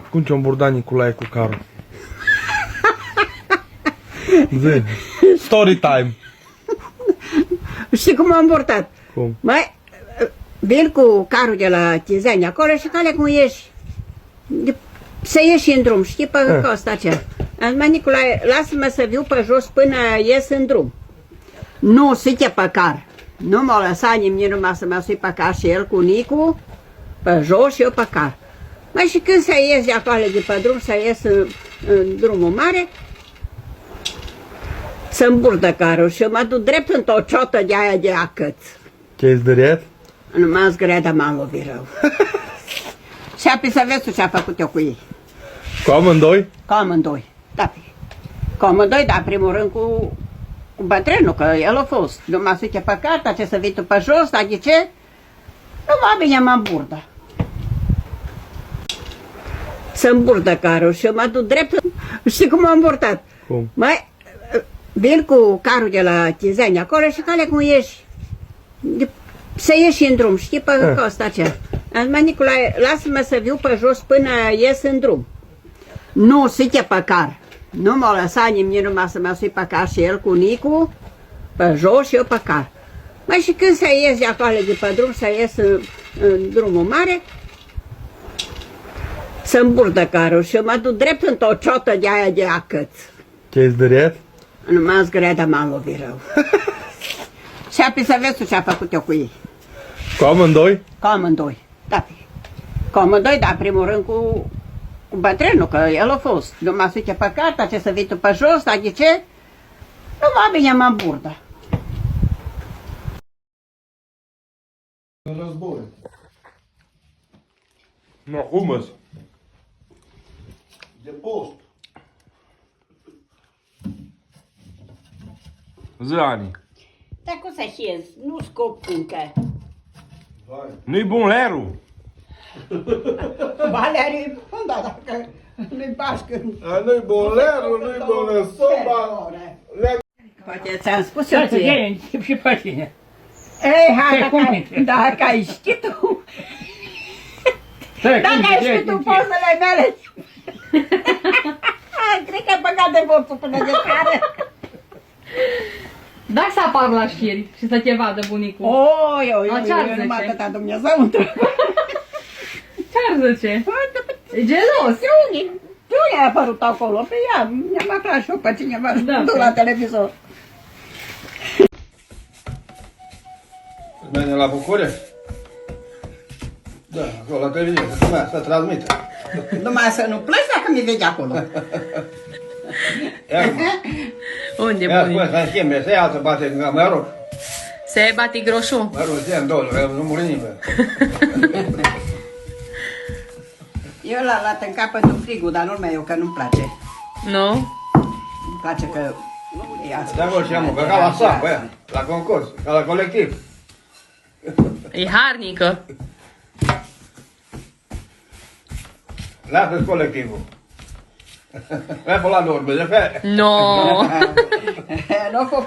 Cum ce-o îmburda Nicolae cu carul? Zi. Story time. Știi cum am îmburtat? Cum? Mai vin cu carul de la Tizani acolo și cale cum ieși. Să ieși în drum, știi, pe costa aceea. Am zis, mai Nicolae, lasă-mă să viu pe jos până ies în drum. Nu, suite pe car. Nu m-a lăsat nimeni numai să mă sui pe car și el cu Nicu pe jos și eu pe car. Mai și când să ies de acolo de pe drum, să ies în drumul mare, să îmburdă carul și mă duc drept într-o ciotă de aia de acăț. Ce-ai zdăriat? Nu m-am zgăreat, dar m-am lovit rău. Și apoi să vezi tu ce a făcut eu cu ei. Cu amândoi? Cu amândoi, da. Cu amândoi, dar în primul rând cu bătrânul, că el a fost. Nu mă suite pe carta, ce să vii tu pe jos, dar de ce? Nu va bine, mă îmburdă. Să îmburdă carul și eu mă duc drept. Știi cum am îmburtat? Cum? Mai vin cu carul de la Tizani acolo și cale cum ieși. Să ieși în drum, știi, pe costa aceea. Am zis, mai Nicolae, lasă-mă să viu pe jos până ies în drum. Nu, suite pe car. Nu m-a lăsat nimeni numai să mă sui pe car și el cu Nicu pe jos și eu pe car. Mai și când să ies de acolo de pe drum, să ies în drumul mare, să îmburdă carul și eu mă duc drept într-o ciotă de aia de acăț. Ce-ai zdăriat? Nu m-am zgăreat, dar m-am lovit rău. Și apoi să vezi tu ce a făcut eu cu ei. Cu amândoi? Cu amândoi, da. Cu amândoi, dar în primul rând cu bătrânul, că el a fost. Nu mă suite pe carta, ce să vii tu pe jos, dar de ce? Nu va bine, mă îmburdă. Război. No, humus. De post. Zi, Ani. Dar cum să șezi? Nu scop încă. Vai. Nu-i bun lerul? Valeriu, da, dacă nu-i Pașcă. Nu-i bolerul, nu-i boler, soba. Poate ți-am spus eu ție. Și pe tine. Ei, hai, dacă ai ști tu. Dacă ai ști tu pozele mele. Cred că ai băgat de vorțul până de care. Da să apar la știri și să te vadă bunicul. Oi, ce-ar eu numai zice? atâta Dumnezeu întreb. Ce-ar zice? E gelos. Unde a apărut acolo? Pe ea, mi-am aflat și eu pe cineva și Da, duc la televizor. Mergem la București? Da, acolo la televiziune, să transmită. Numai să nu pleci dacă mi vede acolo. Ia acum. Unde Ia bunic? spune să-mi schimbe, să ia să bate, mă rog. Se bate groșu. Mă rog, să ia în două, că nu muri nimeni. Eu l-am luat în capăt un frigul, dar nu-l mai eu, că nu-mi place. Nu? Îmi place că e asta. De acolo și am că ca la SAP, aia, la concurs, ca la colectiv. E harnică. Lasă-ți colectivul. Vai falar do Orbe, já fé? No. Nu a fost